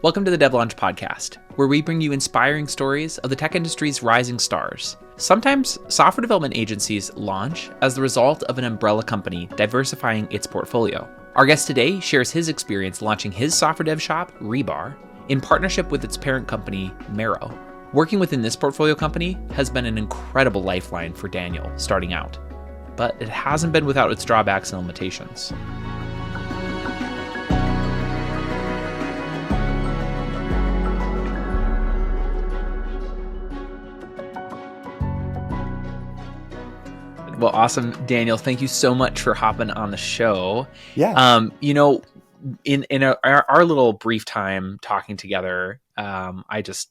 Welcome to the DevLaunch podcast, where we bring you inspiring stories of the tech industry's rising stars. Sometimes software development agencies launch as the result of an umbrella company diversifying its portfolio. Our guest today shares his experience launching his software dev shop, Rebar, in partnership with its parent company, Marrow. Working within this portfolio company has been an incredible lifeline for Daniel starting out, but it hasn't been without its drawbacks and limitations. Well, awesome, Daniel. Thank you so much for hopping on the show. Yeah. In our little brief time talking together, I just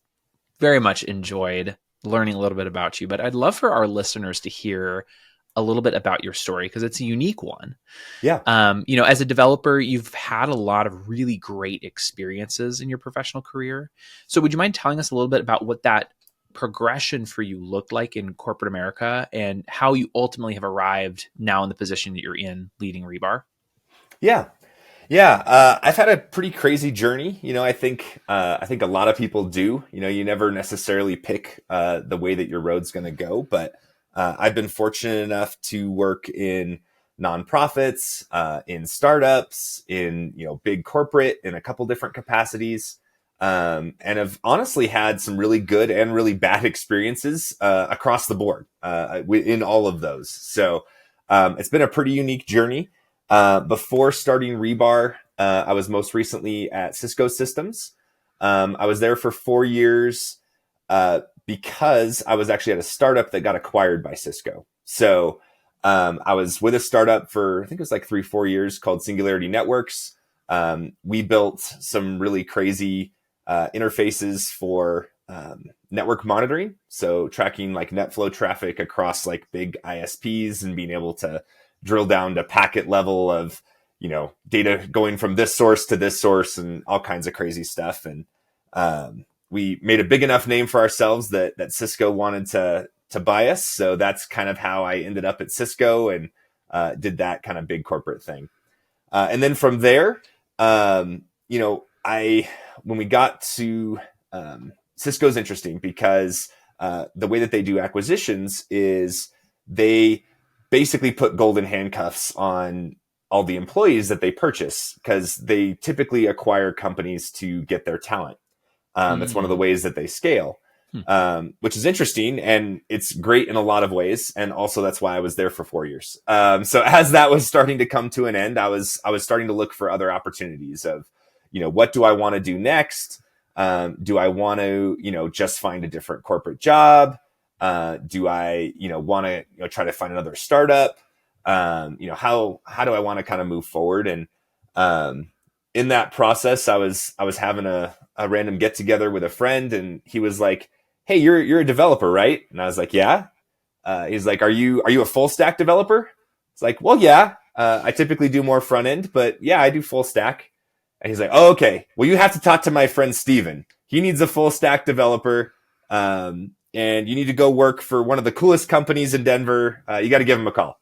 very much enjoyed learning a little bit about you. But I'd love for our listeners to hear a little bit about your story because it's a unique one. Yeah. As a developer, you've had a lot of really great experiences in your professional career. So would you mind telling us a little bit about what that progression for you looked like in corporate America and how you ultimately have arrived now in the position that you're in leading Rebar? Yeah. I've had a pretty crazy journey. I think a lot of people do. You never necessarily pick the way that your road's going to go, but I've been fortunate enough to work in nonprofits, in startups, in big corporate, in a couple different capacities. And have honestly had some really good and really bad experiences across the board in all of those. So it's been a pretty unique journey. Before starting Rebar, I was most recently at Cisco Systems. I was there for 4 years because I was actually at a startup that got acquired by Cisco. So I was with a startup for, I think it was like 3-4 years called Singularity Networks. We built some really crazy interfaces for network monitoring. So tracking like NetFlow traffic across like big ISPs and being able to drill down to packet level of, data going from this source to this source and all kinds of crazy stuff. And we made a big enough name for ourselves that Cisco wanted to buy us. So that's kind of how I ended up at Cisco and did that kind of big corporate thing. And then from there, when we got to Cisco's interesting because the way that they do acquisitions is they basically put golden handcuffs on all the employees that they purchase because they typically acquire companies to get their talent. It's one of the ways that they scale, which is interesting and it's great in a lot of ways. And also that's why I was there for 4 years. So as that was starting to come to an end, I was starting to look for other opportunities of, what do I want to do next? Do I want to, just find a different corporate job? Do I, want to try to find another startup? How do I want to kind of move forward? And in that process, I was having a random get together with a friend, and he was like, "Hey, you're a developer, right?" And I was like, "Yeah." He's like, "Are you a full stack developer?" It's like, "Well, yeah. I typically do more front end, but yeah, I do full stack." And he's like, "Oh, okay. Well, you have to talk to my friend Steven. He needs a full stack developer. And you need to go work for one of the coolest companies in Denver. You got to give him a call."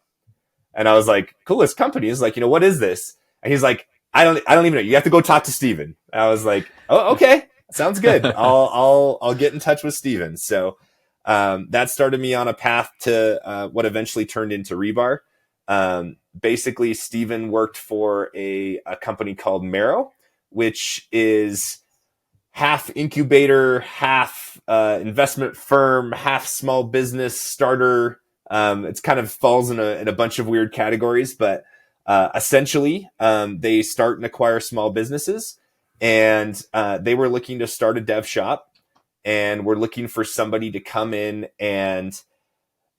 And I was like, "Coolest company?" He's like, "What is this?" And he's like, I don't even know. You have to go talk to Steven." And I was like, "Oh, okay. Sounds good. I'll get in touch with Steven." So, that started me on a path to, what eventually turned into Rebar. Basically, Steven worked for a company called Marrow, which is half incubator, half investment firm, half small business starter. It's kind of falls in a bunch of weird categories, but essentially, they start and acquire small businesses, and they were looking to start a dev shop, and we're looking for somebody to come in and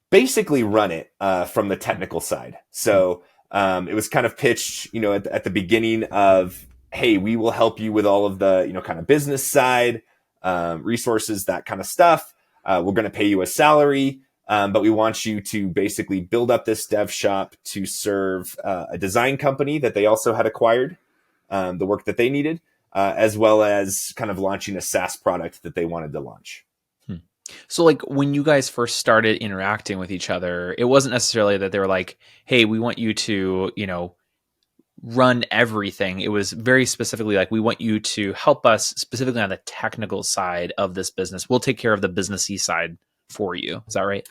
basically run it from the technical side. So it was kind of pitched, at the beginning of, "Hey, we will help you with all of the, kind of business side, resources, that kind of stuff. We're going to pay you a salary, but we want you to basically build up this dev shop to serve a design company that they also had acquired, the work that they needed, as well as kind of launching a SaaS product that they wanted to launch." So like when you guys first started interacting with each other, it wasn't necessarily that they were like, "Hey, we want you to, run everything. It was very specifically like, we want you to help us specifically on the technical side of this business. We'll take care of the businessy side for you. Is that right?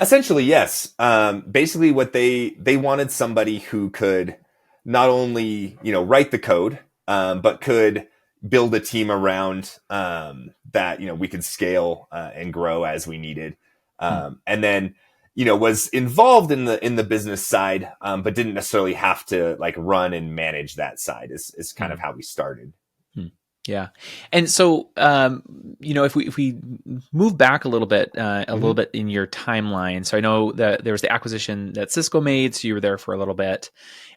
Essentially, yes. Basically, what they wanted somebody who could not only write the code, but could build a team around that we could scale and grow as we needed, and then was involved in the business side, but didn't necessarily have to like run and manage that side. Is kind of how we started. Yeah. And so, if we move back a little bit in your timeline. So I know that there was the acquisition that Cisco made, so you were there for a little bit.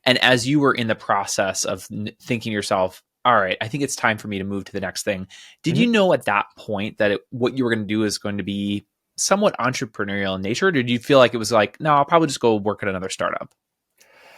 And as you were in the process of thinking to yourself, all right, I think it's time for me to move to the next thing. Did you know at that point that what you were going to do is going to be somewhat entrepreneurial in nature? Or did you feel like it was like, no, I'll probably just go work at another startup?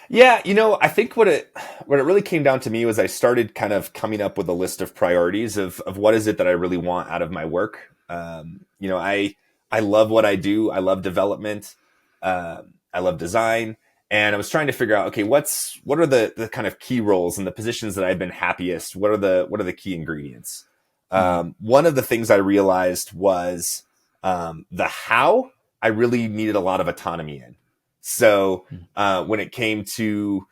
Yeah, I think what it really came down to me was I started kind of coming up with a list of priorities of what is it that I really want out of my work. I love what I do. I love development. I love design. And I was trying to figure out, okay, what are the kind of key roles and the positions that I've been happiest? What are the key ingredients? One of the things I realized was the how I really needed a lot of autonomy in. So when it came to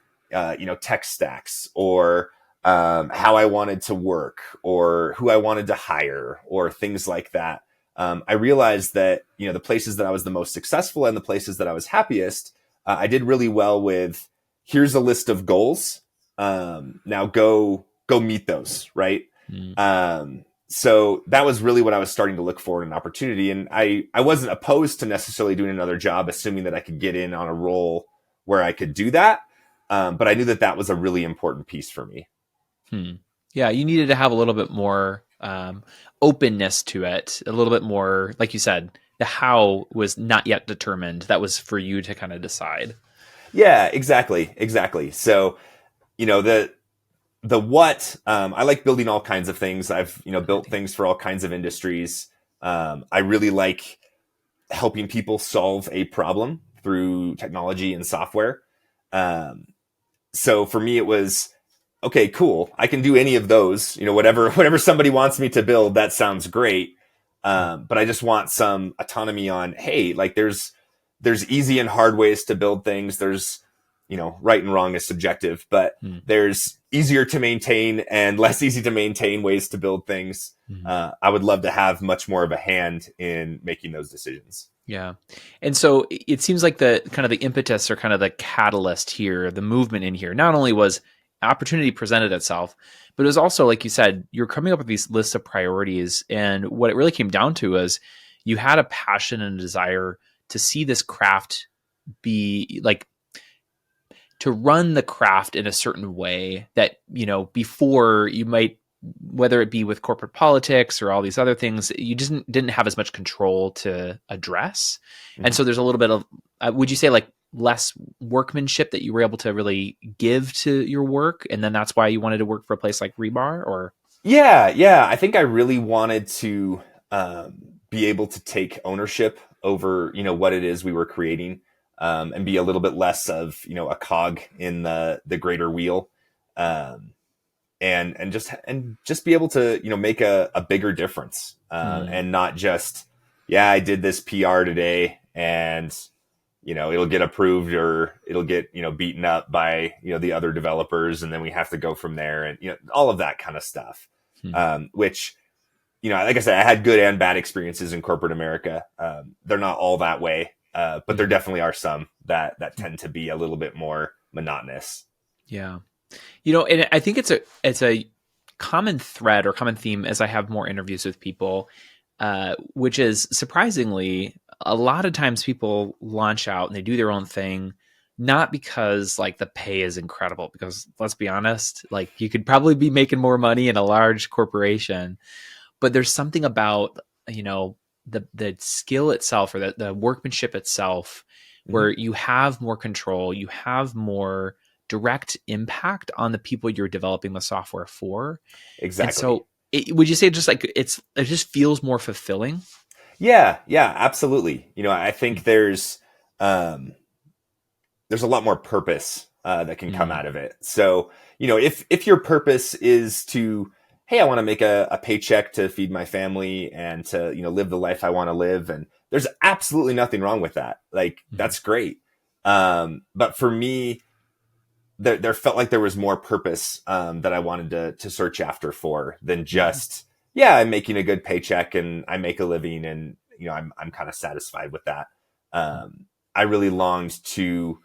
tech stacks or how I wanted to work or who I wanted to hire or things like that, I realized that the places that I was the most successful and the places that I was happiest, I did really well with. Here's a list of goals. Now go meet those, right? So that was really what I was starting to look for in an opportunity. And I wasn't opposed to necessarily doing another job, assuming that I could get in on a role where I could do that. But I knew that was a really important piece for me. Yeah, you needed to have a little bit more openness to it, a little bit more, like you said, the how was not yet determined. That was for you to kind of decide. Yeah, exactly. So, the what, I like building all kinds of things. I've, built things for all kinds of industries. I really like helping people solve a problem through technology and software. So for me, it was, okay, cool. I can do any of those, whatever somebody wants me to build, that sounds great. But I just want some autonomy on, hey, like there's easy and hard ways to build things. There's, right and wrong is subjective, but there's easier to maintain and less easy to maintain ways to build things. I would love to have much more of a hand in making those decisions. Yeah. And so it seems like the kind of the impetus or kind of the catalyst here, the movement in here, not only was opportunity presented itself, but it was also, like you said, you're coming up with these lists of priorities. And what it really came down to is you had a passion and a desire to see this craft be like, to run the craft in a certain way that, before you might, whether it be with corporate politics or all these other things, you just didn't have as much control to address. And so there's a little bit of, would you say like less workmanship that you were able to really give to your work? And then that's why you wanted to work for a place like Rebar, or? Yeah. I think I really wanted to be able to take ownership over, what it is we were creating. And be a little bit less of, a cog in the greater wheel, and just be able to, make a bigger difference, and not just, I did this PR today and, it'll get approved or it'll get, beaten up by, the other developers. And then we have to go from there and, all of that kind of stuff, which, like I said, I had good and bad experiences in corporate America. They're not all that way. But there definitely are some that tend to be a little bit more monotonous. Yeah. And I think it's a common thread or common theme as I have more interviews with people, which is surprisingly, a lot of times people launch out and they do their own thing, not because like the pay is incredible, because let's be honest, like you could probably be making more money in a large corporation, but there's something about, the skill itself or the workmanship itself where you have more control, you have more direct impact on the people you're developing the software for. Exactly. And so would you say just like it just feels more fulfilling? Yeah, absolutely. I think there's a lot more purpose that can come out of it. So, if your purpose is to, hey, I want to make a paycheck to feed my family and to, live the life I want to live. And there's absolutely nothing wrong with that. Like, that's great. But for me, there felt like there was more purpose that I wanted to search after for than just, I'm making a good paycheck and I make a living and, I'm kind of satisfied with that. I really longed to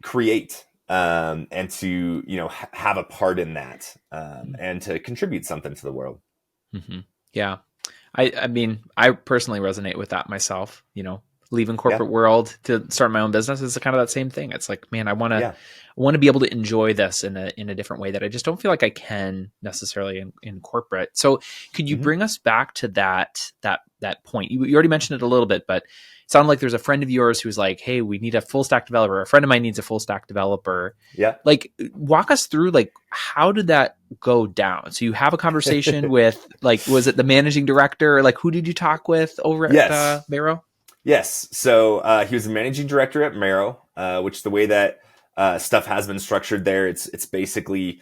create and to, have a part in that and to contribute something to the world. Mm-hmm. Yeah. I mean, I personally resonate with that myself, leaving corporate world to start my own business is kind of that same thing. It's like, man, I want to be able to enjoy this in a different way that I just don't feel like I can necessarily in corporate. So could you bring us back to that point? You already mentioned it a little bit, but it sounded like there's a friend of yours who's like, hey, we need a full stack developer. A friend of mine needs a full stack developer. Yeah. Like, walk us through, like, how did that go down? So you have a conversation with, like, was it the managing director? Like, who did you talk with over at Marrow? Yes. So he was the managing director at Marrow, which the way that stuff has been structured there, it's basically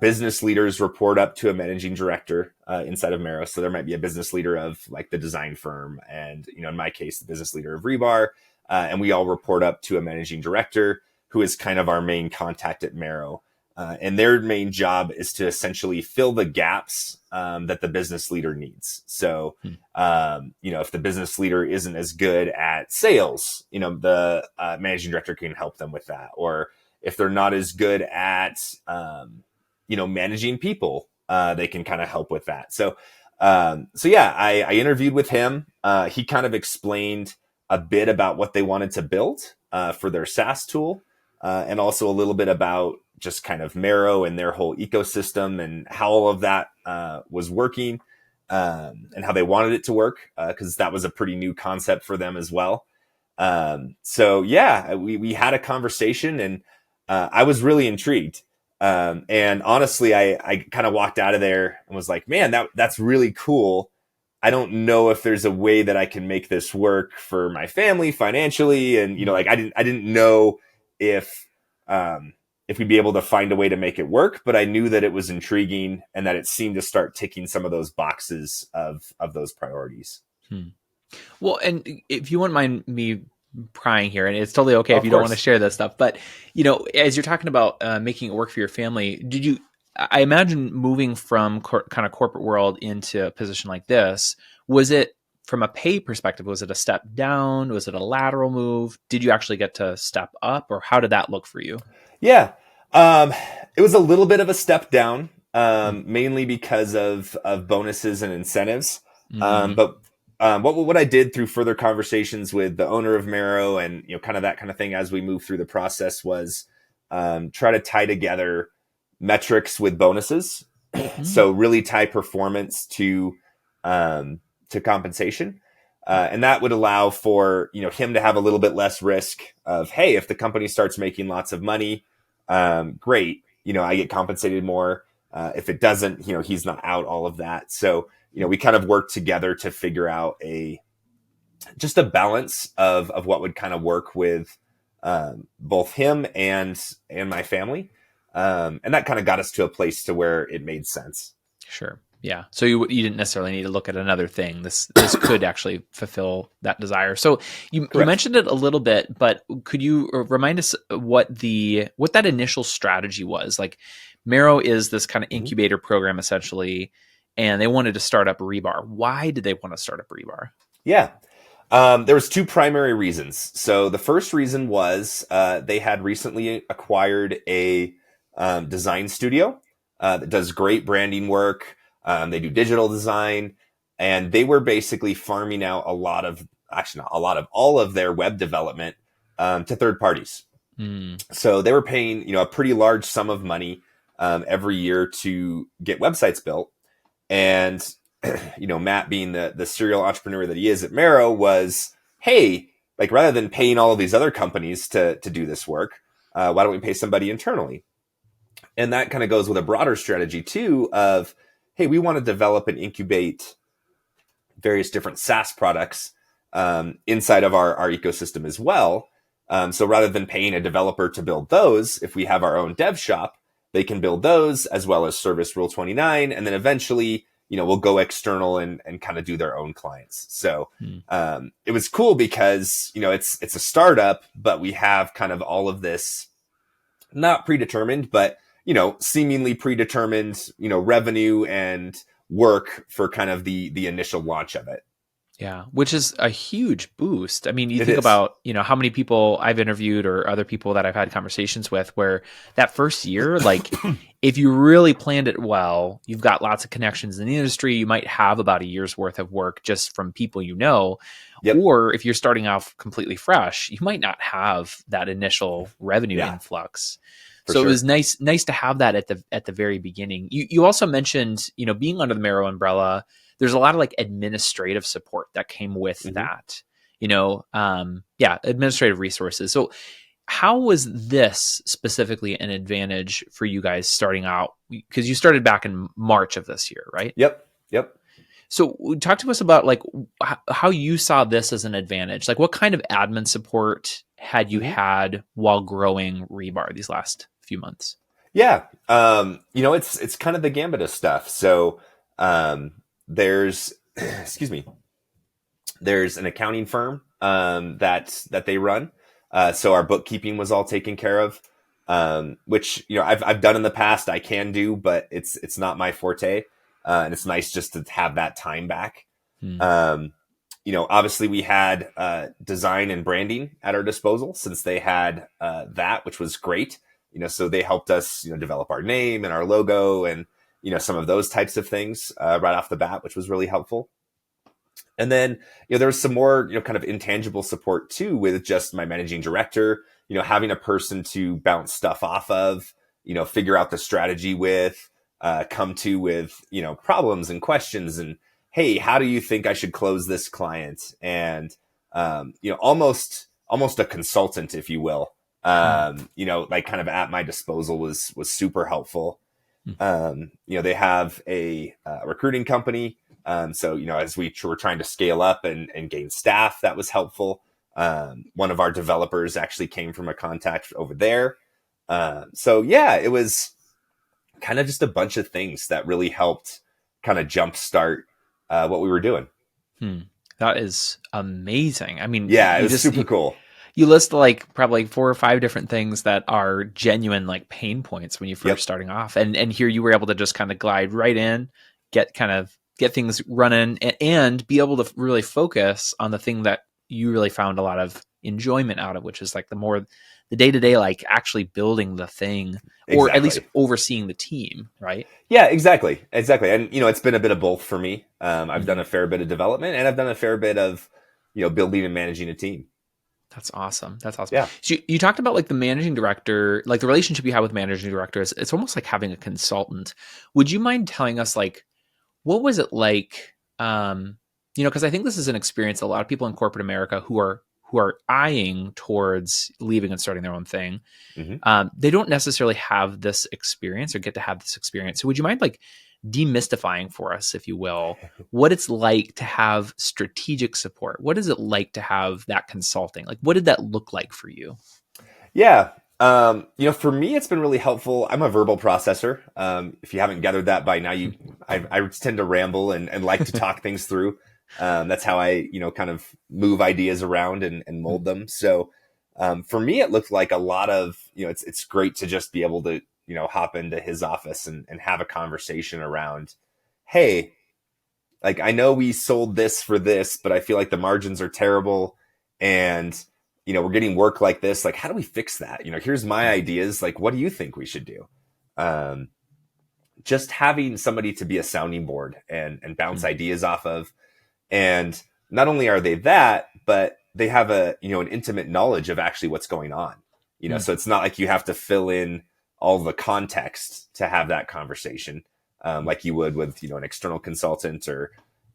business leaders report up to a managing director inside of Marrow. So there might be a business leader of like the design firm, and in my case, the business leader of Rebar, and we all report up to a managing director who is kind of our main contact at Marrow. And their main job is to essentially fill the gaps that the business leader needs. So, if the business leader isn't as good at sales, the managing director can help them with that. Or if they're not as good at, managing people, they can kind of help with that. So I interviewed with him. He kind of explained a bit about what they wanted to build for their SaaS tool, and also a little bit about just kind of Marrow and their whole ecosystem and how all of that was working, and how they wanted it to work, because that was a pretty new concept for them as well. We had a conversation, and I was really intrigued. And honestly, I kind of walked out of there and was like, man, that's really cool. I don't know if there's a way that I can make this work for my family financially. And, I didn't know if we'd be able to find a way to make it work, but I knew that it was intriguing and that it seemed to start ticking some of those boxes of those priorities. Well, and if you wouldn't mind me prying here, and it's totally okay if you don't want to share this stuff, but as you're talking about making it work for your family, I imagine moving from kind of corporate world into a position like this, was it from a pay perspective, was it a step down? Was it a lateral move? Did you actually get to step up, or how did that look for you? Yeah. It was a little bit of a step down, mainly because of bonuses and incentives. But what I did through further conversations with the owner of Marrow and, kind of that kind of thing as we moved through the process was try to tie together metrics with bonuses. So really tie performance to compensation. And that would allow for, him to have a little bit less risk of, hey, if the company starts making lots of money, great, I get compensated more. If it doesn't, he's not out, all of that. So, we kind of worked together to figure out just a balance of what would kind of work with both him and my family. And that kind of got us to a place to where it made sense. Sure. Yeah. So you didn't necessarily need to look at another thing. This could actually fulfill that desire. So you mentioned it a little bit, but could you remind us what that initial strategy was? Like, Marrow is this kind of incubator program essentially, and they wanted to start up Rebar. Why did they want to start up Rebar? Yeah. There was two primary reasons. So the first reason was they had recently acquired a design studio that does great branding work. They do digital design, and they were basically farming out all of their web development to third parties. So they were paying, a pretty large sum of money every year to get websites built. And, Matt, being the serial entrepreneur that he is at Marrow, was, hey, like, rather than paying all of these other companies to do this work, why don't we pay somebody internally? And that kind of goes with a broader strategy too of, hey, we want to develop and incubate various different SaaS products inside of our ecosystem as well. So rather than paying a developer to build those, if we have our own dev shop, they can build those as well as service Rule 29. And then eventually, we'll go external and kind of do their own clients. So it was cool because, it's a startup, but we have kind of all of this not predetermined, but, seemingly predetermined, revenue and work for kind of the initial launch of it. Yeah, which is a huge boost. I mean, you It think is. about, how many people I've interviewed or other people that I've had conversations with where that first year, like if you really planned it well, you've got lots of connections in the industry, you might have about a year's worth of work just from people you know. Yep. Or if you're starting off completely fresh, you might not have that initial revenue influx. So sure. It was nice to have that at the very beginning. You also mentioned, being under the Marrow umbrella, there's a lot of like administrative support that came with that, administrative resources. So how was this specifically an advantage for you guys starting out? Because you started back in March of this year, right? Yep. So talk to us about like how you saw this as an advantage. Like what kind of admin support had you had while growing Rebar these last few months? Yeah. It's kind of the gambit of stuff. So there's there's an accounting firm that they run. So our bookkeeping was all taken care of, which I've done in the past. I can do, but it's not my forte. And it's nice just to have that time back. Obviously we had design and branding at our disposal since they had that, which was great. So they helped us, develop our name and our logo and, some of those types of things right off the bat, which was really helpful. And then, there was some more, kind of intangible support too with just my managing director, having a person to bounce stuff off of, figure out the strategy with, come to with, problems and questions and, hey, how do you think I should close this client? And, almost a consultant, if you will, like kind of at my disposal was super helpful. They have a recruiting company. So, as we were trying to scale up and gain staff, that was helpful. One of our developers actually came from a contact over there. So yeah, it was kind of just a bunch of things that really helped kind of jumpstart what we were doing. That is amazing. I mean, yeah, it was super cool. You list like probably 4 or 5 different things that are genuine like pain points when you first starting off. And here you were able to just kind of glide right in, get things running and be able to really focus on the thing that you really found a lot of enjoyment out of, which is like the day-to-day, like actually building the thing or at least overseeing the team. Right. Yeah, exactly. And, it's been a bit of both for me. I've done a fair bit of development and I've done a fair bit of, building and managing a team. That's awesome. Yeah. So you talked about like the managing director, like the relationship you have with managing directors. It's almost like having a consultant. Would you mind telling us like, what was it like? Because I think this is an experience a lot of people in corporate America who are eyeing towards leaving and starting their own thing. They don't necessarily have this experience or get to have this experience. So would you mind like demystifying for us, if you will, what it's like to have strategic support? What is it like to have that consulting? Like, what did that look like for you? Yeah. For me, it's been really helpful. I'm a verbal processor. If you haven't gathered that by now, I tend to ramble and like to talk things through. That's how I, kind of move ideas around and mold them. So, for me, it looked like a lot of, it's great to just be able to, hop into his office and have a conversation around, hey, like, I know we sold this for this, but I feel like the margins are terrible and, we're getting work like this. Like, how do we fix that? Here's my ideas. Like, what do you think we should do? Just having somebody to be a sounding board and bounce ideas off of. And not only are they that, but they have an intimate knowledge of actually what's going on, so it's not like you have to fill in all the context to have that conversation. Like you would with, an external consultant or,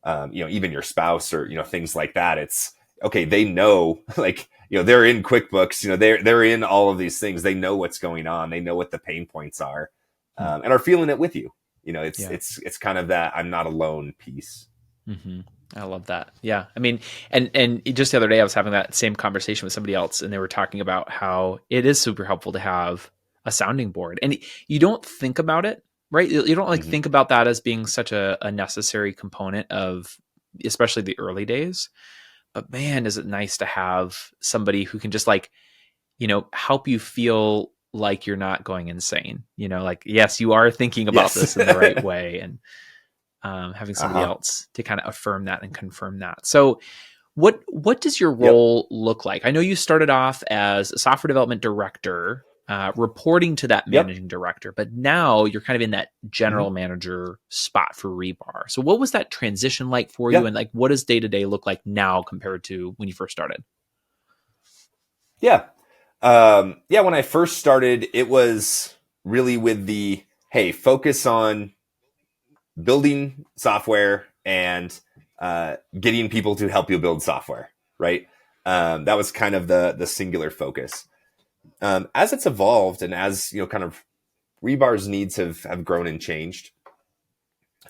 even your spouse or, things like that. It's okay. They know, like, they're in QuickBooks, they're in all of these things. They know what's going on. They know what the pain points are, and are feeling it with you. It's kind of that I'm not alone piece. Hmm. I love that. Yeah. I mean, and just the other day I was having that same conversation with somebody else, and they were talking about how it is super helpful to have a sounding board. And you don't think about it, right? You don't like Hmm. think about that as being such a necessary component of especially the early days. But man, is it nice to have somebody who can just like, help you feel like you're not going insane. Like, yes, you are thinking about Yes. this in the right way, and having somebody Uh-huh. else to kind of affirm that and confirm that. So, what does your Yep. role look like? I know you started off as a software development director, reporting to that Yep. managing director, but now you're kind of in that Hmm. general manager spot for Rebar. So, what was that transition like for you, Yeah. and like, what does day to day look like now compared to when you first started? Yeah. Yeah. When I first started, it was really with the, hey, focus on building software and getting people to help you build software, right? That was kind of the singular focus. As it's evolved and as kind of Rebar's needs have grown and changed,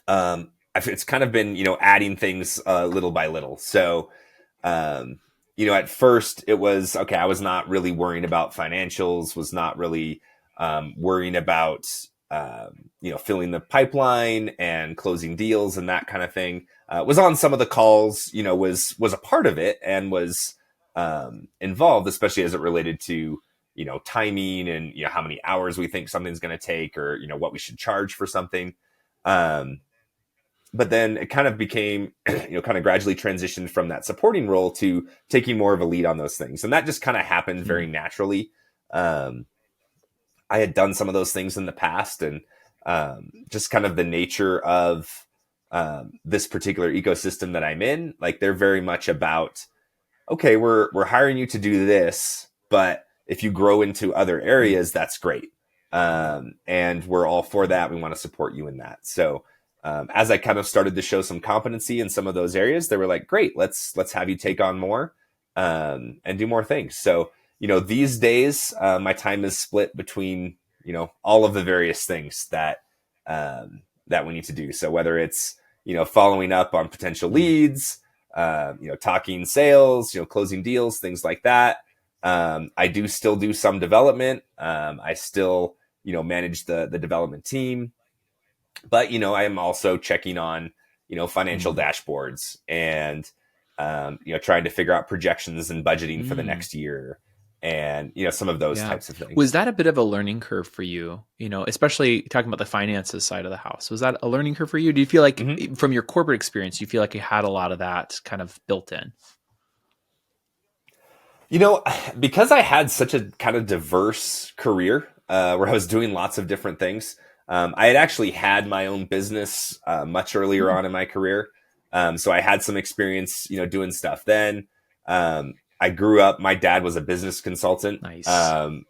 it's kind of been adding things little by little. So um, at first it was okay. I was not really worrying about financials, was not really worrying about filling the pipeline and closing deals and that kind of thing. Was on some of the calls, was a part of it and was involved, especially as it related to timing and how many hours we think something's going to take, or what we should charge for something. Um, but then it kind of became, kind of gradually transitioned from that supporting role to taking more of a lead on those things. And that just kind of happened very naturally. Um, I had done some of those things in the past, and just kind of the nature of this particular ecosystem that I'm in, like they're very much about, okay, we're hiring you to do this, but if you grow into other areas, that's great. And we're all for that. We want to support you in that. So as I kind of started to show some competency in some of those areas, they were like, great, let's have you take on more and do more things. So these days my time is split between all of the various things that we need to do. So whether it's following up on potential Mm. leads, talking sales, closing deals, things like that. I do still do some development. I still, manage the development team, but, I am also checking on, financial Mm. dashboards and, trying to figure out projections and budgeting for the Mm. next year and, some of those Yeah. types of Was things. that a bit of a learning curve for you? Especially talking about the finances side of the house. Was that a learning curve for you? Do you feel like Hmm. from your corporate experience, you feel like you had a lot of that kind of built in? You know, because I had such a kind of diverse career where I was doing lots of different things, I had actually had my own business much earlier Mm. on in my career. So I had some experience, doing stuff then. I grew up, my dad was a business consultant Nice.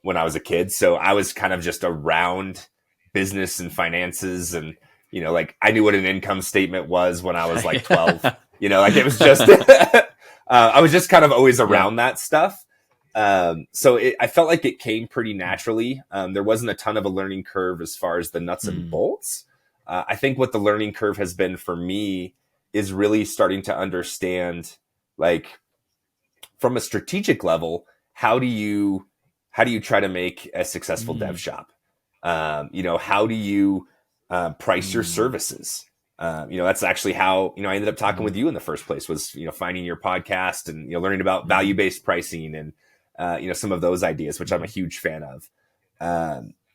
when I was a kid. So I was kind of just around business and finances. And, like I knew what an income statement was when I was like 12. Like it was just I was just kind of always Yeah. around that stuff. So I felt like it came pretty naturally. There wasn't a ton of a learning curve as far as the nuts and Mm. bolts. I think what the learning curve has been for me is really starting to understand, like from a strategic level, how do you try to make a successful dev Mm. shop? How do you price your Mm. services? That's actually how I ended up talking with Mm. you in the first place, was finding your podcast and learning about Mm. value based pricing and some of those ideas, which I'm a Mm. huge fan of.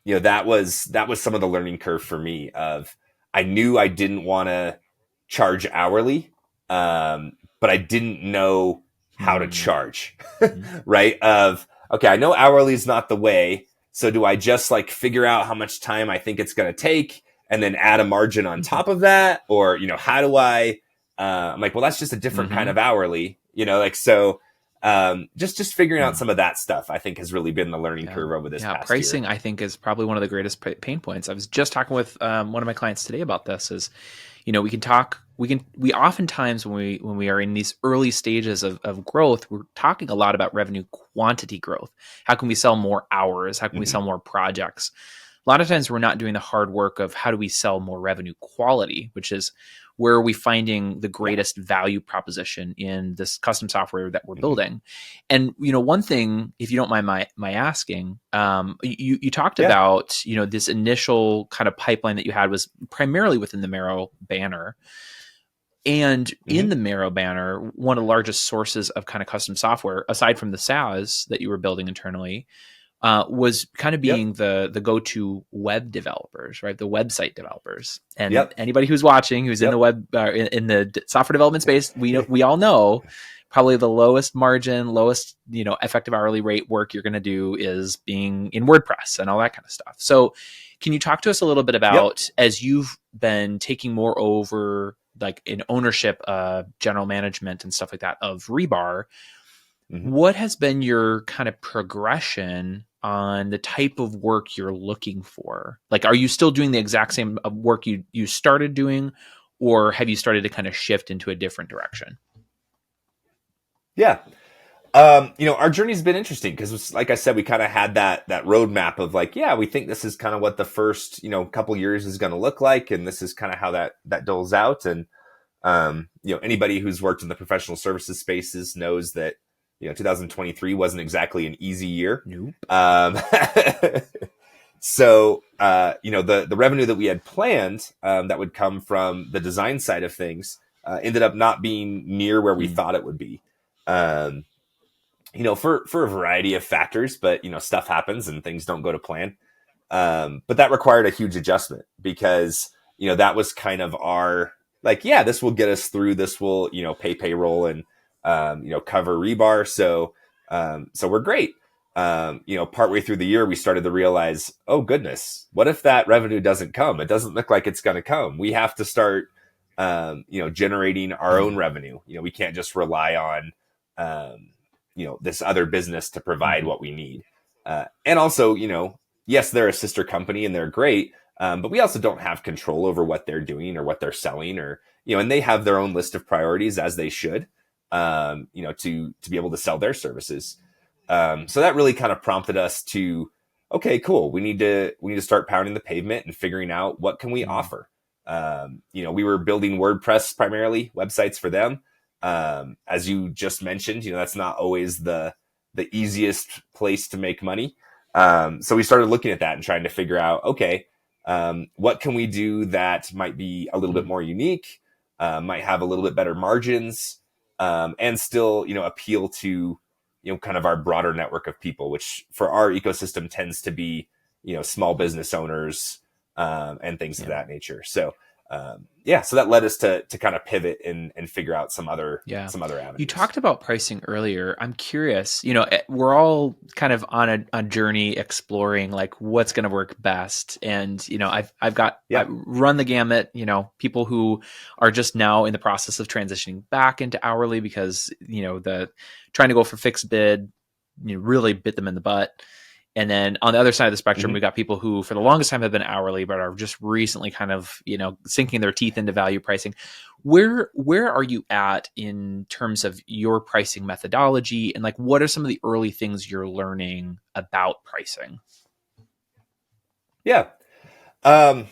That was some of the learning curve for me. Of I knew I didn't want to charge hourly, but I didn't know how to Mm. charge, Mm. right? Of okay, I know hourly is not the way, so do I just like figure out how much time I think it's going to take and then add a margin on Mhm. top of that? Or, how do I, I'm like, well, that's just a different kind Mhm. of hourly, like, so, just figuring out Mm. some of that stuff, I think has really been the learning Yeah. curve over this Yeah. past year. Pricing, I think, is probably one of the greatest pain points. I was just talking with one of my clients today about this. Is we can talk. We oftentimes when we are in these early stages of growth, we're talking a lot about revenue quantity growth. How can we sell more hours? How can we Hmm. sell more projects? lot of times we're not doing the hard work of how do we sell more revenue quality, which is where are we finding the greatest value proposition in this custom software that we're building. And, one thing, if you don't mind my asking, you talked about, this initial kind of pipeline that you had was primarily within the Marrow banner. And in the Marrow banner, one of the largest sources of kind of custom software, aside from the SaaS that you were building internally, was kind of being the go-to web developers, right? The website developers, and anybody who's watching, who's in the web, in the software development space, we all know probably the lowest margin, lowest effective hourly rate work you're going to do is being in WordPress and all that kind of stuff. So, can you talk to us a little bit about as you've been taking more over, like in ownership, general management and stuff like that of Rebar? What has been your kind of progression on the type of work you're looking for? Like, are you still doing the exact same work you started doing, or have you started to kind of shift into a different direction? Yeah. Our journey's been interesting because, like I said, we kind of had that roadmap of like, we think this is kind of what the first, couple years is going to look like. And this is kind of how that doles out. And, anybody who's worked in the professional services spaces knows that, 2023 wasn't exactly an easy year. Nope. So, the revenue that we had planned, that would come from the design side of things, ended up not being near where we thought it would be. For a variety of factors, but, stuff happens and things don't go to plan. But that required a huge adjustment because, that was kind of our, like, this will get us through. This will, pay payroll and, cover Rebar. So we're great. Partway through the year, we started to realize, oh goodness, what if that revenue doesn't come? It doesn't look like it's going to come. We have to start, generating our own revenue. We can't just rely on, this other business to provide what we need. And also, yes, they're a sister company and they're great. But we also don't have control over what they're doing or what they're selling or, and they have their own list of priorities as they should, to be able to sell their services. So that really kind of prompted us to, okay, cool. We need to start pounding the pavement and figuring out what can we offer. We were building WordPress primarily, websites for them. As you just mentioned, that's not always the easiest place to make money. So we started looking at that and trying to figure out, okay, what can we do that might be a little bit more unique, might have a little bit better margins, and still, appeal to, kind of our broader network of people, which for our ecosystem tends to be, small business owners, and things of that nature. So, so that led us to kind of pivot and figure out some other avenues. You talked about pricing earlier. I'm curious, we're all kind of on a journey exploring like what's going to work best. And, I've run the gamut, people who are just now in the process of transitioning back into hourly because, the trying to go for fixed bid, really bit them in the butt. And then on the other side of the spectrum, we got people who for the longest time have been hourly, but are just recently kind of, sinking their teeth into value pricing. Where are you at in terms of your pricing methodology? And like, what are some of the early things you're learning about pricing? Yeah. So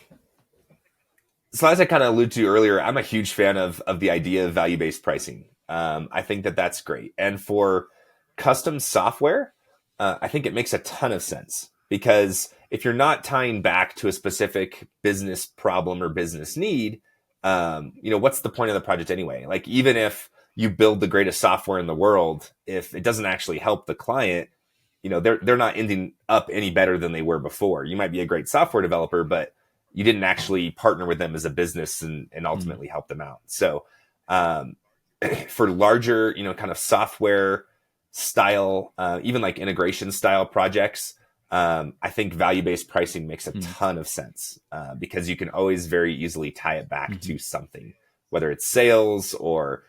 as I kind of alluded to earlier, I'm a huge fan of the idea of value-based pricing. I think that's great. And for custom software, I think it makes a ton of sense because if you're not tying back to a specific business problem or business need, what's the point of the project anyway? Like, even if you build the greatest software in the world, if it doesn't actually help the client, they're not ending up any better than they were before. You might be a great software developer, but you didn't actually partner with them as a business and ultimately help them out. So, for larger, kind of software style, even like integration style projects, I think value-based pricing makes a ton of sense, because you can always very easily tie it back to something, whether it's sales or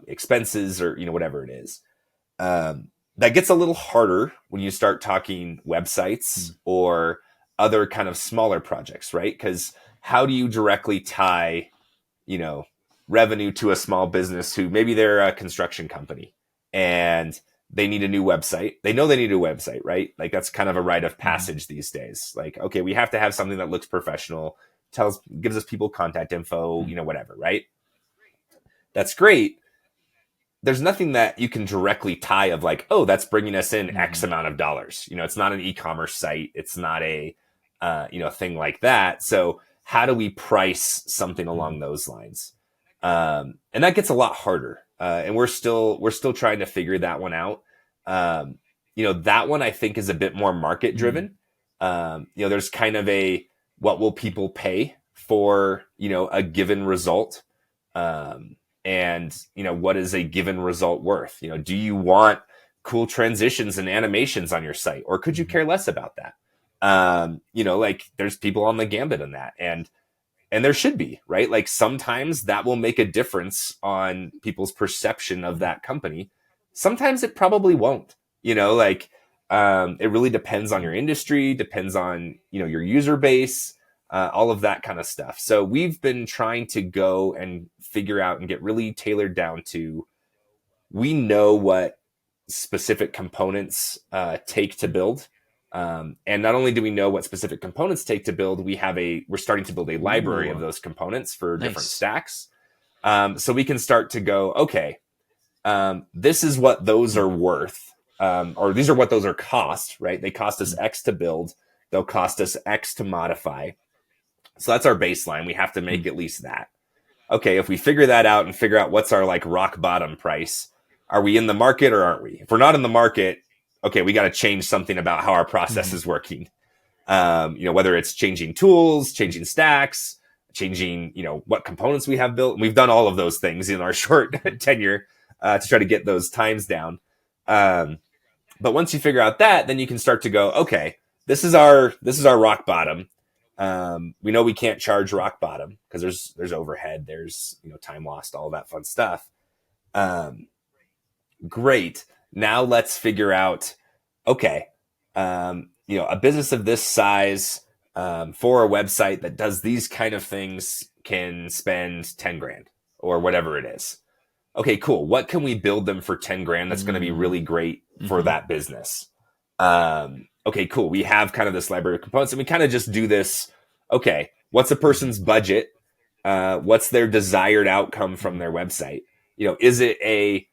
expenses or, whatever it is. That gets a little harder when you start talking websites or other kind of smaller projects, right? Because how do you directly tie, revenue to a small business who maybe they're a construction company and they need a new website. They know they need a website, right? Like that's kind of a rite of passage these days. Like, okay, we have to have something that looks professional, gives us people contact info, whatever, right? That's great. There's nothing that you can directly tie of like, oh, that's bringing us in X amount of dollars. It's not an e-commerce site. It's not a, thing like that. So how do we price something along those lines? And that gets a lot harder. And we're still trying to figure that one out. That one I think is a bit more market driven. There's kind of what will people pay for, a given result? And what is a given result worth? Do you want cool transitions and animations on your site, or could you care less about that? Like there's people on the gambit in that, and there should be, right? Like sometimes that will make a difference on people's perception of that company. Sometimes it probably won't, it really depends on your industry, depends on, your user base, all of that kind of stuff. So we've been trying to go and figure out and get really tailored down to, we know what specific components take to build. And not only do we know what specific components take to build, we're starting to build a library of those components for different stacks. So we can start to go, okay, this is what those are worth, or these are what those are cost, right? They cost us X to build. They'll cost us X to modify. So that's our baseline. We have to make at least that. Okay, if we figure that out and figure out what's our like rock bottom price, are we in the market or aren't we? If we're not in the market, okay, we got to change something about how our process is working. Whether it's changing tools, changing stacks, changing, what components we have built. And we've done all of those things in our short tenure to try to get those times down. But once you figure out that, then you can start to go, okay, this is our rock bottom. We know we can't charge rock bottom because there's overhead, there's, time lost, all that fun stuff. Great. Now let's figure out, okay, a business of this size, for a website that does these kind of things can spend 10 grand or whatever it is. Okay, cool. What can we build them for 10 grand that's going to be really great for that business? Okay, cool. We have kind of this library of components and we kind of just do this. Okay, what's a person's budget? What's their desired outcome from their website? Is it a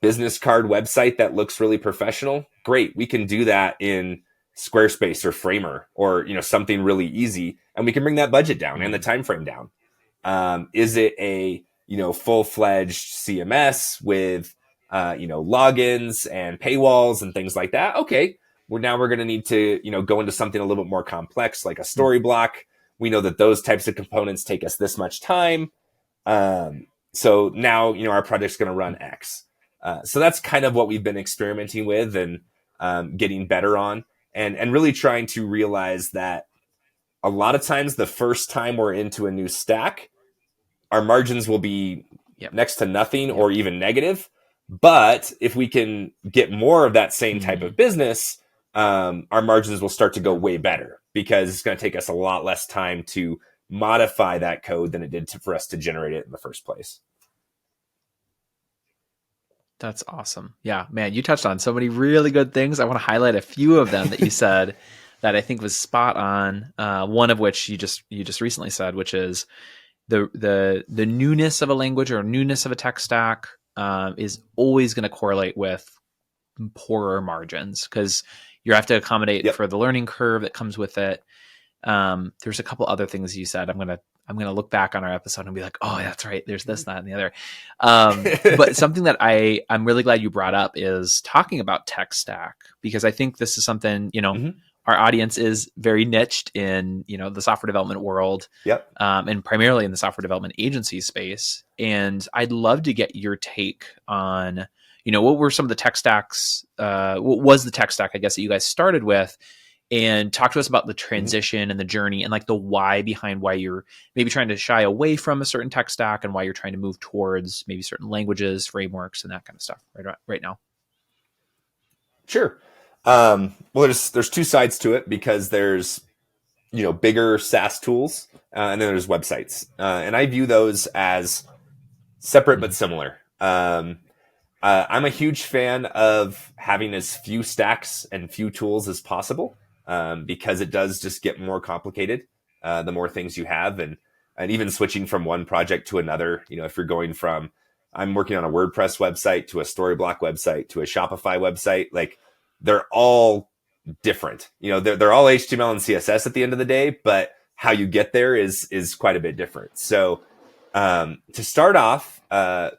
business card website that looks really professional? Great. We can do that in Squarespace or Framer or, something really easy, and we can bring that budget down and the time frame down. Is it a, full-fledged CMS with, logins and paywalls and things like that? Okay. We're going to need to, go into something a little bit more complex, like a story block. We know that those types of components take us this much time. So now, our project's going to run X. So that's kind of what we've been experimenting with and getting better on, and really trying to realize that a lot of times the first time we're into a new stack, our margins will be next to nothing or even negative. But if we can get more of that same type of business, our margins will start to go way better because it's going to take us a lot less time to modify that code than it did for us to generate it in the first place. That's awesome. Yeah, man, you touched on so many really good things. I want to highlight a few of them that you said that I think was spot on. One of which you just recently said, which is the newness of a language or newness of a tech stack is always going to correlate with poorer margins because you have to accommodate for the learning curve that comes with it. There's a couple other things you said. I'm gonna look back on our episode and be like, oh, that's right. There's this, that, and the other. But something that I'm really glad you brought up is talking about tech stack, because I think this is something, our audience is very niched in, the software development world, and primarily in the software development agency space. And I'd love to get your take on, what were some of the tech stacks, what was the tech stack, I guess, that you guys started with, and talk to us about the transition and the journey and like the why behind why you're maybe trying to shy away from a certain tech stack and why you're trying to move towards maybe certain languages, frameworks, and that kind of stuff right now. Sure. Well, there's two sides to it because there's, bigger SaaS tools, and then there's websites. And I view those as separate but similar. I'm a huge fan of having as few stacks and few tools as possible, because it does just get more complicated the more things you have, and even switching from one project to another. If you're going from, I'm working on a WordPress website to a Storyblock website to a Shopify website, like they're all different. They're all HTML and CSS at the end of the day, but how you get there is quite a bit different. So to start off,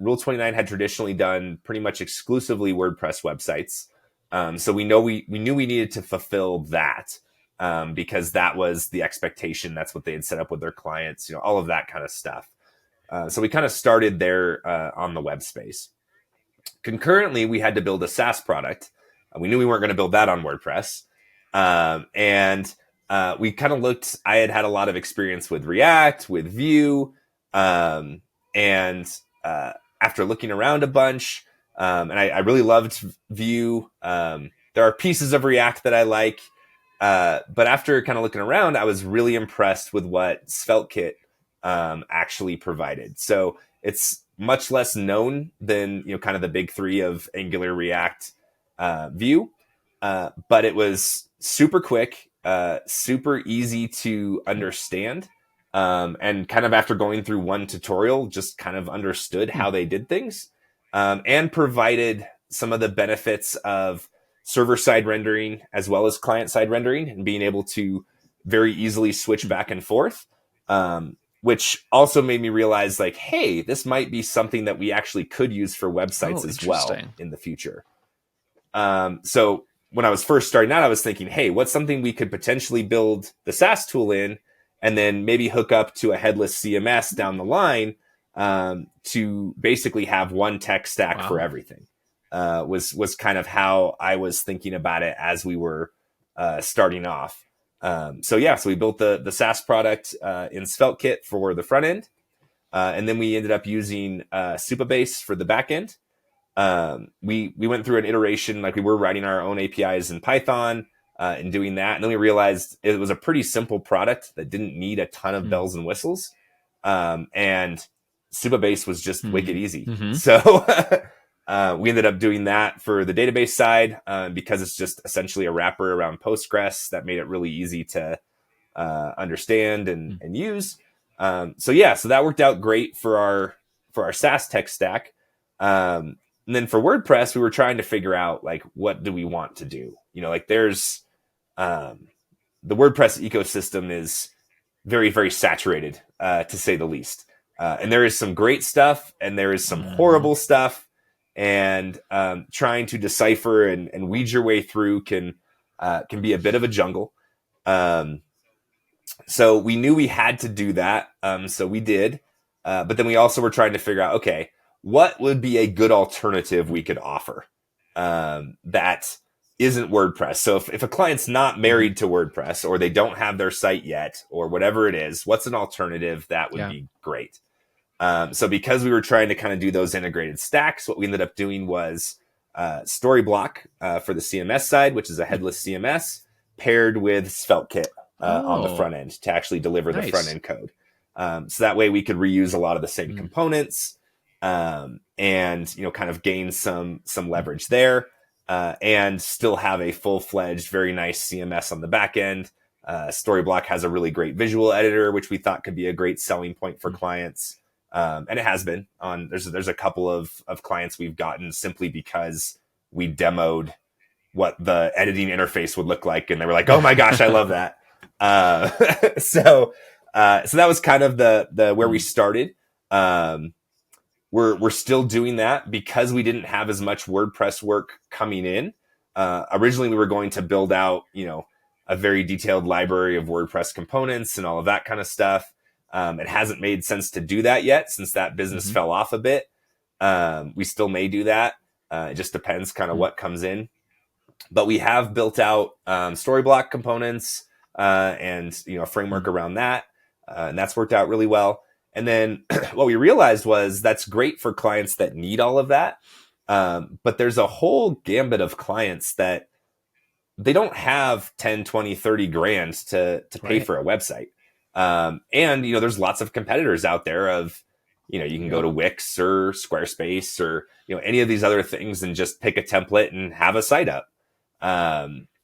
Rule 29 had traditionally done pretty much exclusively WordPress websites. So we knew we needed to fulfill that, because that was the expectation. That's what they had set up with their clients, all of that kind of stuff. So we kind of started there on the web space. Concurrently, we had to build a SaaS product. We knew we weren't going to build that on WordPress. And we kind of looked, I had a lot of experience with React, with Vue. And after looking around a bunch, and I really loved Vue. There are pieces of React that I like. But after kind of looking around, I was really impressed with what SvelteKit actually provided. So it's much less known than kind of the big three of Angular, React, Vue, but it was super quick, super easy to understand, and kind of after going through one tutorial, just kind of understood how they did things, and provided some of the benefits of server-side rendering as well as client-side rendering, and being able to very easily switch back and forth, which also made me realize, like, hey, this might be something that we actually could use for websites as well in the future. So when I was first starting out, I was thinking, hey, what's something we could potentially build the SaaS tool in, and then maybe hook up to a headless CMS down the line, to basically have one tech stack for everything. Was kind of how I was thinking about it as we were starting off. So we built the SaaS product in SvelteKit for the front end, and then we ended up using Supabase for the back end. We went through an iteration, like we were writing our own APIs in Python and doing that, and then we realized it was a pretty simple product that didn't need a ton of bells and whistles, and Supabase was just wicked easy. So we ended up doing that for the database side, because it's just essentially a wrapper around Postgres that made it really easy to understand and use. So that worked out great for our SaaS tech stack. And then for WordPress, we were trying to figure out, like, what do we want to do? There's the WordPress ecosystem is very, very saturated, to say the least. And there is some great stuff and there is some horrible stuff. And trying to decipher and weed your way through can be a bit of a jungle. So we knew we had to do that. So we did. But then we also were trying to figure out, okay, what would be a good alternative we could offer that isn't WordPress? So if a client's not married to WordPress, or they don't have their site yet, or whatever it is, what's an alternative that would be great? So because we were trying to kind of do those integrated stacks, what we ended up doing was Storyblock for the CMS side, which is a headless CMS, paired with SvelteKit on the front end to actually deliver the front end code. So that way we could reuse a lot of the same components, and kind of gain some leverage there, and still have a full-fledged, very nice CMS on the back end. Storyblock has a really great visual editor, which we thought could be a great selling point for clients. And it has been on, there's a couple of clients we've gotten simply because we demoed what the editing interface would look like. And they were like, oh my gosh, I love that. So that was kind of the where we started. We're still doing that because we didn't have as much WordPress work coming in. Originally we were going to build out, a very detailed library of WordPress components and all of that kind of stuff. It hasn't made sense to do that yet since that business fell off a bit. We still may do that. It just depends kind of what comes in. But we have built out Storyblock components and a framework around that. And that's worked out really well. And then what we realized was that's great for clients that need all of that. But there's a whole gambit of clients that they don't have 10, 20, 30 grand to pay for a website. And, there's lots of competitors out there of you can go to Wix or Squarespace or, any of these other things and just pick a template and have a site up.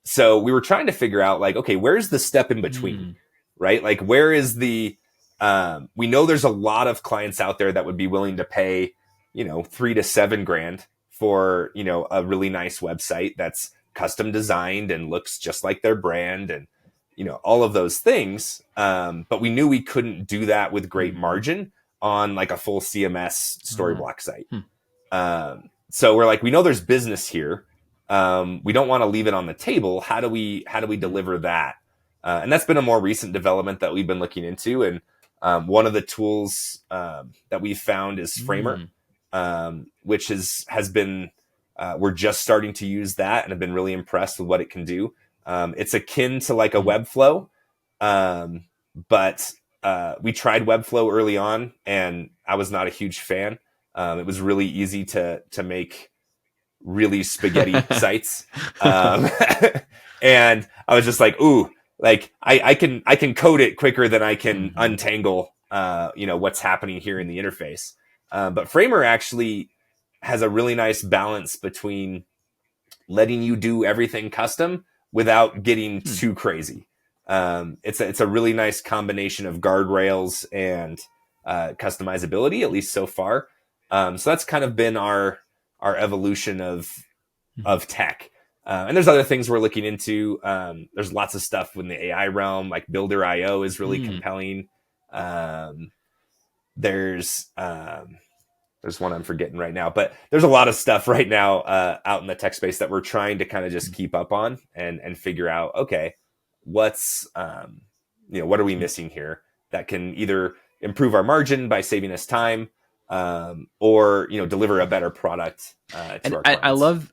So we were trying to figure out like, okay, where's the step in between, right? Like where is we know there's a lot of clients out there that would be willing to pay, $3,000 to $7,000 for, a really nice website that's custom designed and looks just like their brand and, all of those things. But we knew we couldn't do that with great margin on like a full CMS Storyblock site. So we're like, we know there's business here. We don't want to leave it on the table. How do we deliver that? And that's been a more recent development that we've been looking into. And one of the tools that we found is Framer, which has been, we're just starting to use that and have been really impressed with what it can do. It's akin to like a Webflow, but we tried Webflow early on and I was not a huge fan. It was really easy to make really spaghetti sites. And I was just like, ooh, like I can code it quicker than I can untangle, what's happening here in the interface. But Framer actually has a really nice balance between letting you do everything custom without getting too crazy. It's a really nice combination of guardrails and customizability, at least so far. So that's kind of been our evolution of tech. And there's other things we're looking into. There's lots of stuff in the AI realm, like Builder.io is really compelling. There's one I'm forgetting right now, but there's a lot of stuff right now out in the tech space that we're trying to kind of just keep up on and figure out, okay, what's, what are we missing here that can either improve our margin by saving us time, or deliver a better product to our clients.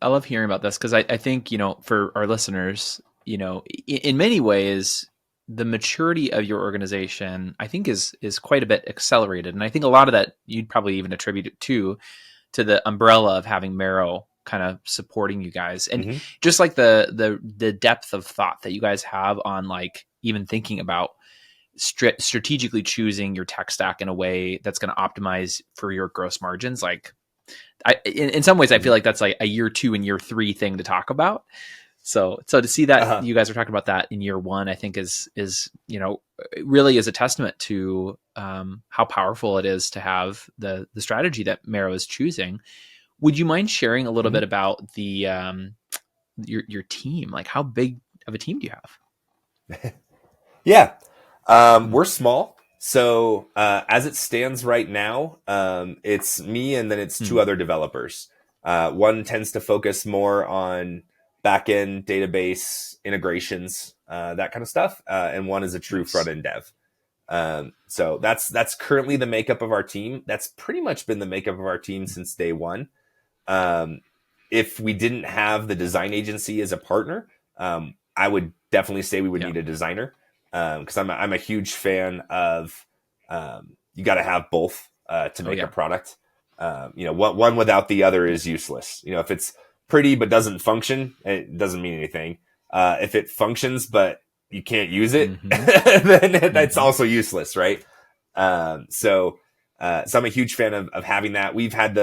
I love hearing about this because I think for our listeners, in many ways, the maturity of your organization I think is quite a bit accelerated, and I think a lot of that you'd probably even attribute it to the umbrella of having Marrow kind of supporting you guys, and just like the depth of thought that you guys have on like even thinking about strategically choosing your tech stack in a way that's going to optimize for your gross margins. Like in some ways I feel like that's like a year 2 and year 3 thing to talk about. So to see that you guys are talking about that in year 1, I think is really is a testament to how powerful it is to have the strategy that Marrow is choosing. Would you mind sharing a little bit about the your team? Like how big of a team do you have? Yeah. We're small. So, as it stands right now, it's me and then it's 2 other developers. One tends to focus more on backend database integrations, that kind of stuff. And one is a true front-end dev. So that's currently the makeup of our team. That's pretty much been the makeup of our team since day one. If we didn't have the design agency as a partner, I would definitely say we would need a designer. Because I'm a huge fan of you got to have both to make a product. One without the other is useless. If it's pretty but doesn't function, it doesn't mean anything. If it functions but you can't use it, then that's also useless, right? So I'm a huge fan of having that. We've had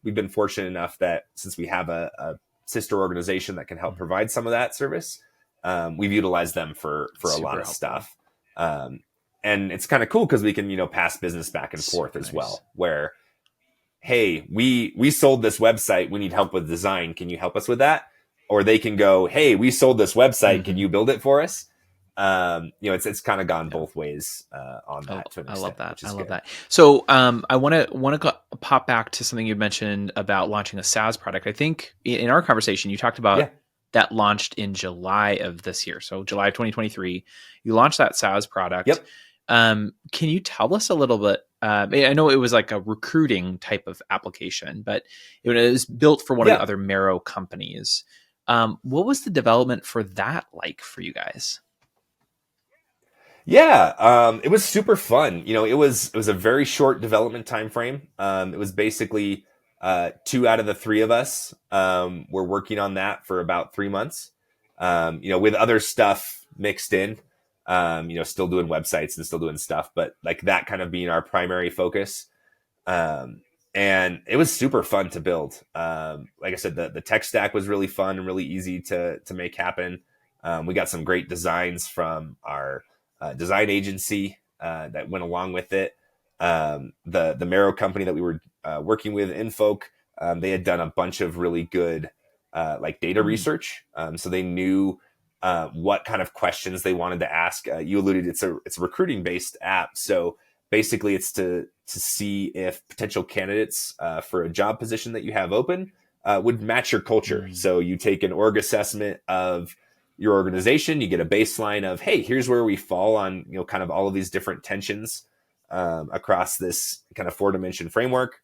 we've been fortunate enough that since we have a sister organization that can help provide some of that service. We've utilized them for a lot of stuff. And it's kind of cool because we can, pass business back and forth as well, where, hey, we sold this website. We need help with design. Can you help us with that? Or they can go, hey, we sold this website. Can you build it for us? It's kind of gone both ways on that. To an extent, I love that. I love good. that. So I want to pop back to something you mentioned about launching a SaaS product. I think in our conversation, you talked about that launched in July of this year. So July of 2023, you launched that SaaS product. Yep. Can you tell us a little bit? I know it was like a recruiting type of application, but it was built for one of the other Marrow companies. What was the development for that like for you guys? Yeah, it was super fun. It was a very short development time frame. It was basically 2 out of the 3 of us were working on that for about 3 months. With other stuff mixed in. Still doing websites and still doing stuff, but like that kind of being our primary focus. And it was super fun to build. Like I said, the tech stack was really fun and really easy to make happen. We got some great designs from our design agency that went along with it. The Marrow company that we were working with, Infolk, they had done a bunch of really good like data research, so they knew what kind of questions they wanted to ask. You alluded it's a recruiting based app, so basically it's to see if potential candidates for a job position that you have open would match your culture. So you take an org assessment of your organization, you get a baseline of, hey, here's where we fall on, you know, kind of all of these different tensions across this kind of 4-dimension framework.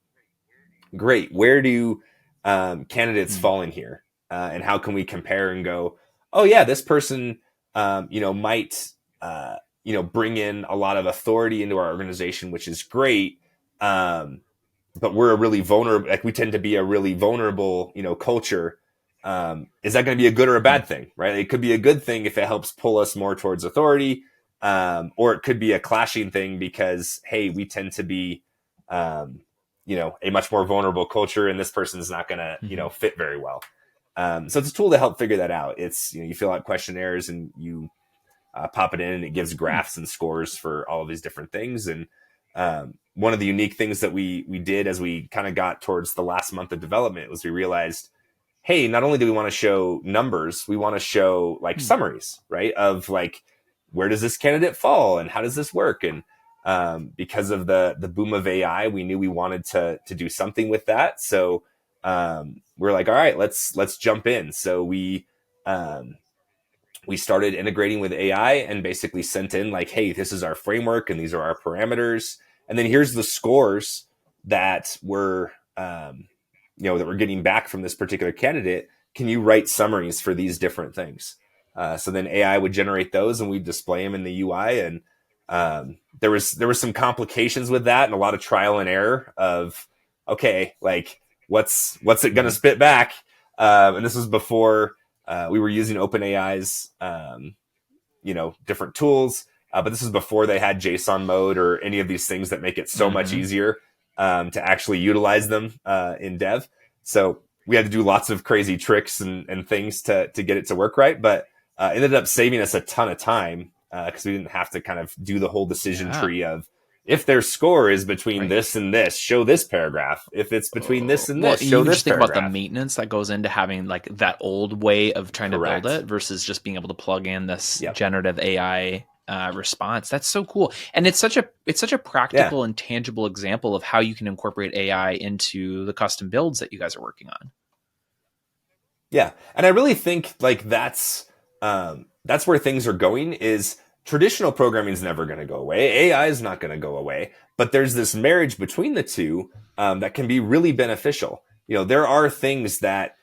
Great. Where do candidates fall in here? And how can we compare and go, oh yeah, this person, might, bring in a lot of authority into our organization, which is great. But we're a really vulnerable, like we tend to be a really vulnerable, culture. Is that going to be a good or a bad thing, right? It could be a good thing if it helps pull us more towards authority. Or it could be a clashing thing because, hey, we tend to be, a much more vulnerable culture and this person's not going to, fit very well. So it's a tool to help figure that out. It's, you fill out questionnaires and you pop it in and it gives graphs and scores for all of these different things. And one of the unique things that we did as we kind of got towards the last month of development was we realized, hey, not only do we want to show numbers, we want to show like summaries, right? Of like, where does this candidate fall and how does this work? And because of the boom of AI, we knew we wanted to do something with that. So we're like, all right, let's jump in. So we started integrating with AI and basically sent in like, hey, this is our framework and these are our parameters. And then here's the scores that we're getting back from this particular candidate. Can you write summaries for these different things? So then AI would generate those and we'd display them in the UI. And there was some complications with that and a lot of trial and error of, okay, like what's it going to spit back? And this was before we were using OpenAI's, different tools. But this is before they had JSON mode or any of these things that make it so much easier to actually utilize them in dev. So we had to do lots of crazy tricks and things to get it to work right. But it ended up saving us a ton of time because we didn't have to kind of do the whole decision tree of, if their score is between this and this, show this paragraph. If it's between this and this, show this paragraph. You just think about the maintenance that goes into having like that old way of trying to build it versus just being able to plug in this generative AI response. That's so cool. And it's such a practical and tangible example of how you can incorporate AI into the custom builds that you guys are working on. Yeah. And I really think like that's where things are going. Is traditional programming is never going to go away. AI is not going to go away, but there's this marriage between the two that can be really beneficial. There are things that,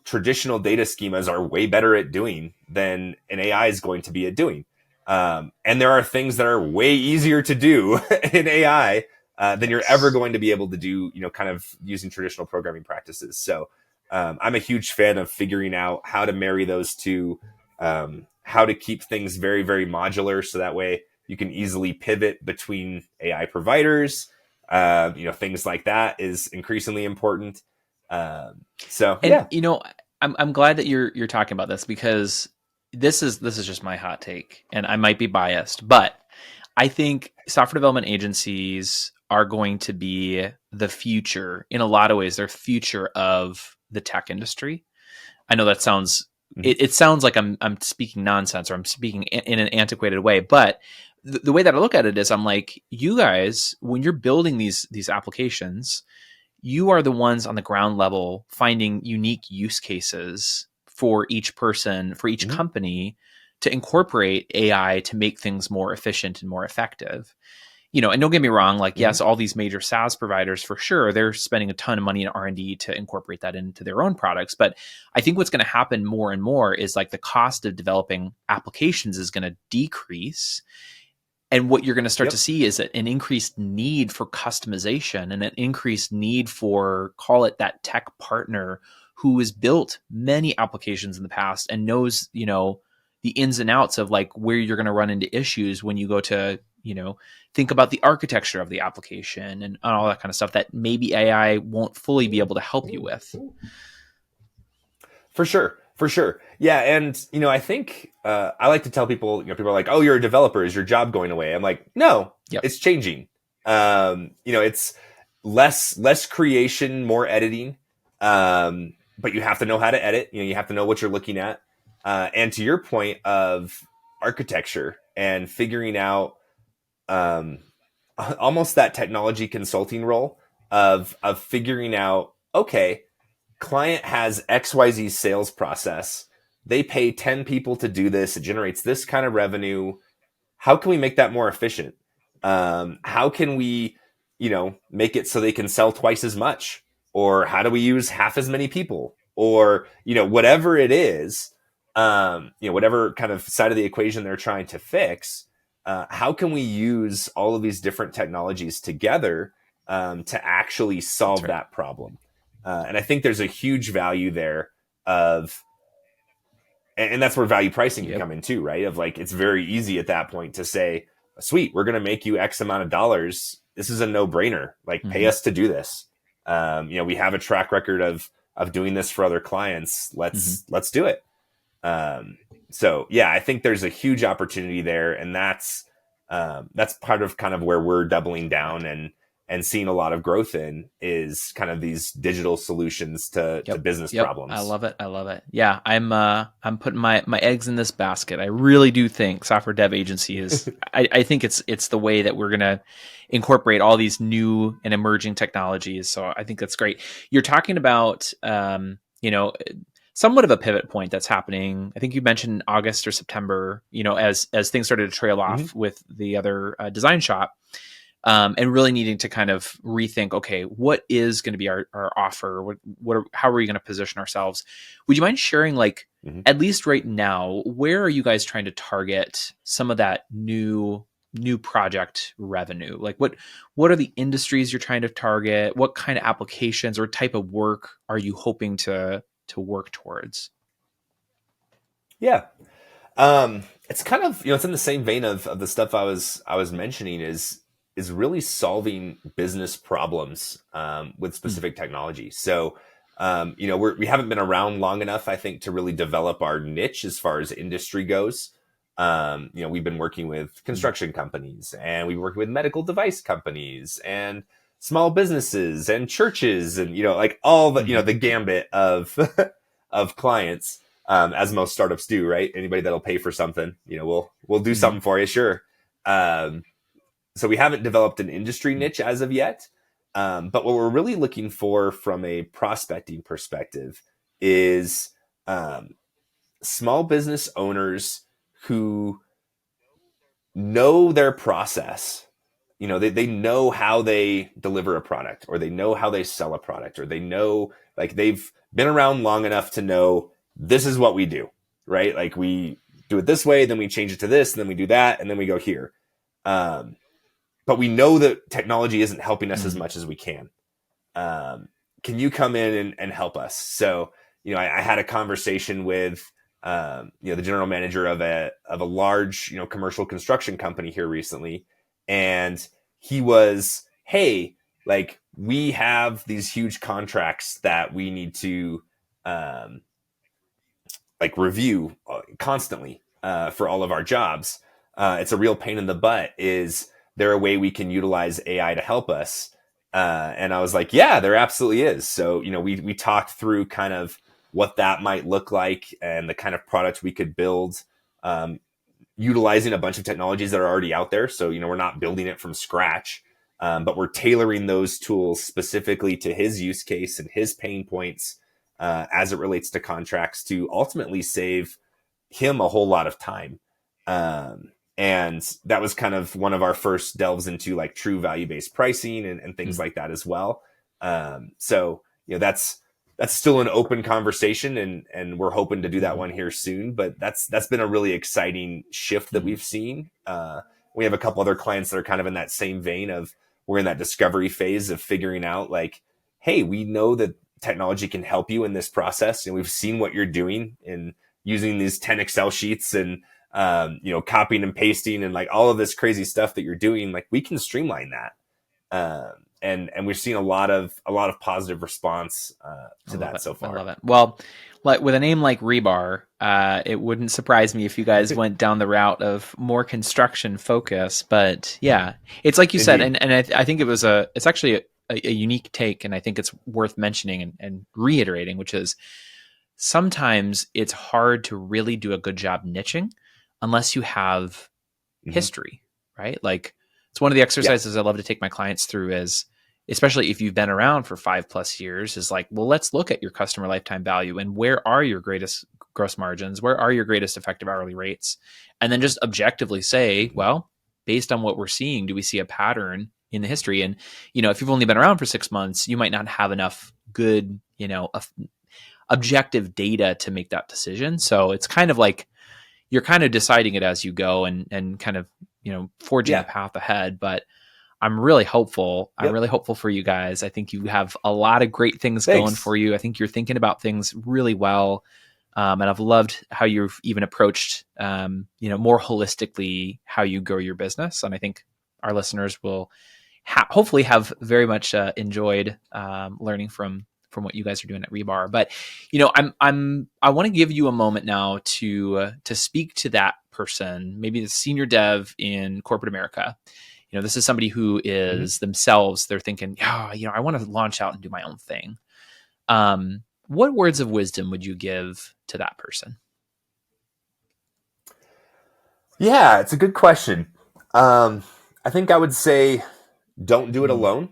traditional data schemas are way better at doing than an AI is going to be at doing. And there are things that are way easier to do in AI than you're ever going to be able to do, kind of using traditional programming practices. So I'm a huge fan of figuring out how to marry those two, how to keep things very, very modular. So that way you can easily pivot between AI providers. Things like that is increasingly important. I'm glad that you're talking about this because this is just my hot take and I might be biased, but I think software development agencies are going to be the future in a lot of ways. They're future of the tech industry. I know that sounds, it sounds like I'm speaking nonsense or I'm speaking in an antiquated way, but the way that I look at it is I'm like, you guys, when you're building these applications, you are the ones on the ground level finding unique use cases for each person, for each company to incorporate AI to make things more efficient and more effective. And don't get me wrong, like, yes, all these major SaaS providers, for sure, they're spending a ton of money in R&D to incorporate that into their own products. But I think what's going to happen more and more is like the cost of developing applications is going to decrease. And what you're going to start to see is an increased need for customization and an increased need for, call it that tech partner who has built many applications in the past and knows, the ins and outs of like where you're going to run into issues when you go to, think about the architecture of the application and all that kind of stuff that maybe AI won't fully be able to help you with. For sure. For sure. Yeah. And, I think I like to tell people, people are like, oh, you're a developer. Is your job going away? I'm like, no, It's changing. It's less creation, more editing. But you have to know how to edit. You have to know what you're looking at. And to your point of architecture and figuring out almost that technology consulting role of figuring out, okay, client has XYZ sales process. They pay 10 people to do this. It generates this kind of revenue. How can we make that more efficient? How can we, make it so they can sell twice as much? Or how do we use half as many people? Or, whatever it is, whatever kind of side of the equation they're trying to fix, how can we use all of these different technologies together to actually solve that problem? And I think there's a huge value there and that's where value pricing can come in too, right? Of like, it's very easy at that point to say, sweet, we're going to make you X amount of dollars. This is a no brainer. Like pay us to do this. We have a track record of doing this for other clients. Let's do it. So yeah, I think there's a huge opportunity there, and that's part of kind of where we're doubling down and seeing a lot of growth in is kind of these digital solutions to business problems. I love it. Yeah. I'm putting my eggs in this basket. I really do think software dev agency is, I think it's the way that we're going to incorporate all these new and emerging technologies. So I think that's great. You're talking about, somewhat of a pivot point that's happening. I think you mentioned August or September, as things started to trail off with the other design shop. And really needing to kind of rethink, okay, what is going to be our offer? How are we going to position ourselves? Would you mind sharing, at least right now, where are you guys trying to target some of that new project revenue? Like what are the industries you're trying to target? What kind of applications or type of work are you hoping to work towards? Yeah. It's kind of, it's in the same vein of the stuff I was mentioning is really solving business problems with specific technology. So, we haven't been around long enough, I think, to really develop our niche as far as industry goes. We've been working with construction companies, and we've worked with medical device companies and small businesses and churches, and all the the gambit of of clients, as most startups do, right? Anybody that'll pay for something, we'll do something for you, sure. So we haven't developed an industry niche as of yet. But what we're really looking for from a prospecting perspective is small business owners who know their process. They know how they deliver a product, or they know how they sell a product, or they know, they've been around long enough to know this is what we do, right? Like we do it this way, then we change it to this, and then we do that, and then we go here. But we know that technology isn't helping us as much as we can. Can you come in and help us? So, I had a conversation with, the general manager of a large, commercial construction company here recently. And he was, hey, we have these huge contracts that we need to, review constantly, for all of our jobs. It's a real pain in the butt. Is there a way we can utilize AI to help us? And I was like, yeah, there absolutely is. So, we talked through kind of what that might look like and the kind of product we could build, utilizing a bunch of technologies that are already out there. So, we're not building it from scratch, but we're tailoring those tools specifically to his use case and his pain points, as it relates to contracts, to ultimately save him a whole lot of time. And that was kind of one of our first delves into true value-based pricing and things like that as well. So, that's still an open conversation, and we're hoping to do that one here soon, but that's been a really exciting shift that we've seen. We have a couple other clients that are kind of in that same vein of, we're in that discovery phase of figuring out hey, we know that technology can help you in this process. And we've seen what you're doing in using these 10 Excel sheets and, copying and pasting and like all of this crazy stuff that you're doing, like we can streamline that. And we've seen a lot of positive response to that so far. I love it. Well, like with a name like Rebar, it wouldn't surprise me if you guys went down the route of more construction focus. But yeah, it's like you said, and I think it's actually a unique take, and I think it's worth mentioning and reiterating, which is sometimes it's hard to really do a good job niching unless you have history, right? Like it's one of the exercises I love to take my clients through is, especially if you've been around for 5+ years, is like, well, let's look at your customer lifetime value and where are your greatest gross margins? Where are your greatest effective hourly rates? And then just objectively say, well, based on what we're seeing, do we see a pattern in the history? And, if you've only been around for 6 months, you might not have enough good, objective data to make that decision. So it's kind of like you're kind of deciding it as you go and kind of, forging the path ahead. But I'm really hopeful. I'm really hopeful for you guys. I think you have a lot of great things going for you. I think you're thinking about things really well. And I've loved how you've even approached, more holistically how you grow your business. And I think our listeners will hopefully have very much enjoyed learning from what you guys are doing at Rebar. But, I want to give you a moment now to speak to that person, maybe the senior dev in corporate America. This is somebody who is themselves, they're thinking, I want to launch out and do my own thing. What words of wisdom would you give to that person? Yeah, it's a good question. I think I would say, don't do it alone.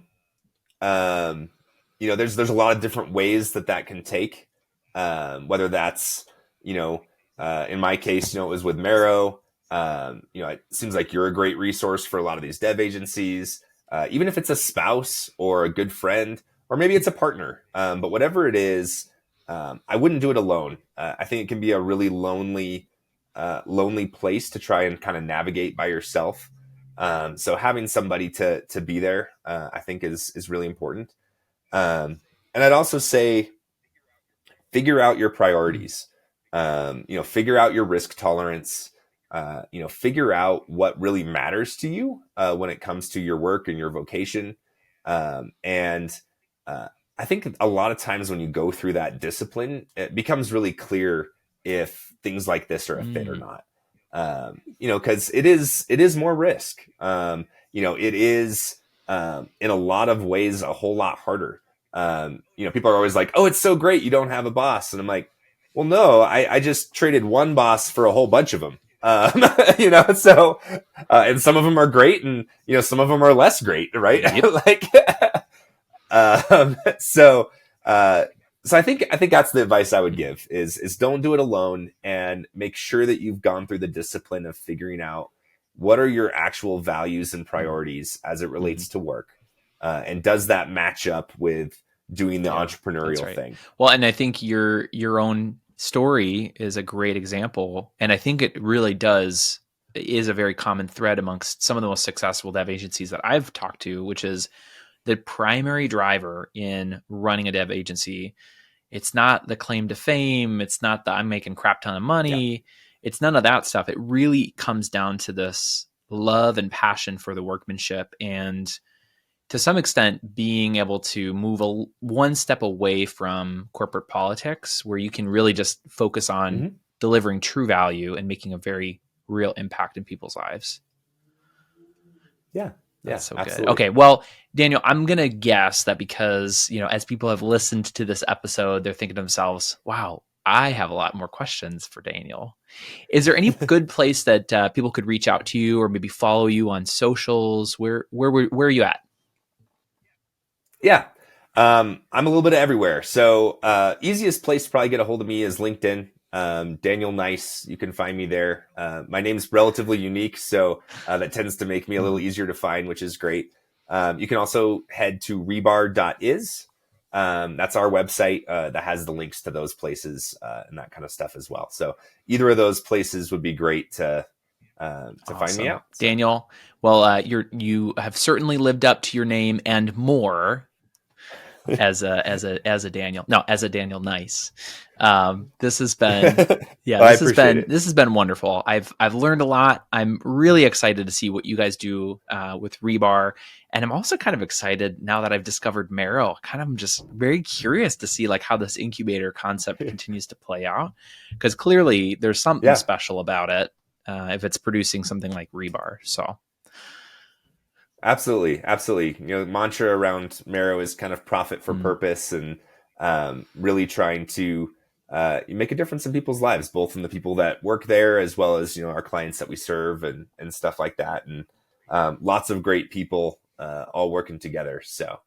There's a lot of different ways that can take, whether that's, in my case, it was with Marrow. It seems like you're a great resource for a lot of these dev agencies, even if it's a spouse or a good friend, or maybe it's a partner. But whatever it is, I wouldn't do it alone. I think it can be a really lonely place to try and kind of navigate by yourself. So having somebody to be there, I think is really important. And I'd also say, figure out your priorities, figure out your risk tolerance, figure out what really matters to you when it comes to your work and your vocation. And I think a lot of times when you go through that discipline, it becomes really clear if things like this are a fit or not. Because it is more risk. It is in a lot of ways a whole lot harder. People are always like, "Oh, it's so great you don't have a boss," and I'm like, "Well, no, I just traded one boss for a whole bunch of them." So and some of them are great, and some of them are less great, right? Yep. So I think that's the advice I would give is don't do it alone, and make sure that you've gone through the discipline of figuring out what are your actual values and priorities as it relates to work, and does that match up with doing the entrepreneurial thing? Well, and I think your own story is a great example, and I think it really is a very common thread amongst some of the most successful dev agencies that I've talked to, which is the primary driver in running a dev agency. It's not the claim to fame. It's not the I'm making crap ton of money. Yeah. It's none of that stuff. It really comes down to this love and passion for the workmanship, and to some extent being able to move one step away from corporate politics, where you can really just focus on delivering true value and making a very real impact in people's lives. Yeah. That's so absolutely. Good. Okay. Well, Daniel, I'm going to guess that because, as people have listened to this episode, they're thinking to themselves, wow, I have a lot more questions for Daniel. Is there any good place that people could reach out to you or maybe follow you on socials? Where are you at? Yeah. I'm a little bit of everywhere. So easiest place to probably get a hold of me is LinkedIn. Daniel Nice, you can find me there. My name's relatively unique, so that tends to make me a little easier to find, which is great. You can also head to rebar.is. That's our website that has the links to those places and that kind of stuff as well. So either of those places would be great to find me out. So. Daniel, well, you have certainly lived up to your name and more. as a Daniel. No, as a Daniel Nice. This has been this has been wonderful. I've learned a lot. I'm really excited to see what you guys do with Rebar, and I'm also kind of excited now that I've discovered Marrow. Kind of just very curious to see like how this incubator concept continues to play out, because clearly there's something special about it if it's producing something like Rebar. So. Absolutely. Mantra around Marrow is kind of profit for purpose, and really trying to make a difference in people's lives, both in the people that work there as well as our clients that we serve and stuff like that. And lots of great people all working together. So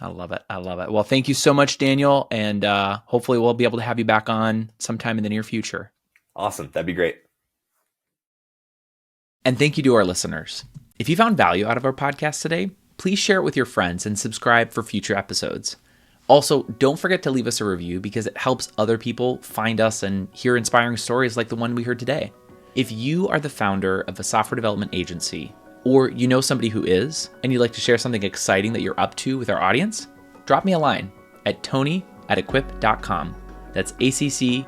I love it. Well, thank you so much, Daniel, and hopefully we'll be able to have you back on sometime in the near future. Awesome. That'd be great. And thank you to our listeners. If you found value out of our podcast today, please share it with your friends and subscribe for future episodes. Also, don't forget to leave us a review because it helps other people find us and hear inspiring stories like the one we heard today. If you are the founder of a software development agency, or you know somebody who is, and you'd like to share something exciting that you're up to with our audience, drop me a line at tony@equip.com. That's ACCQUIP.com.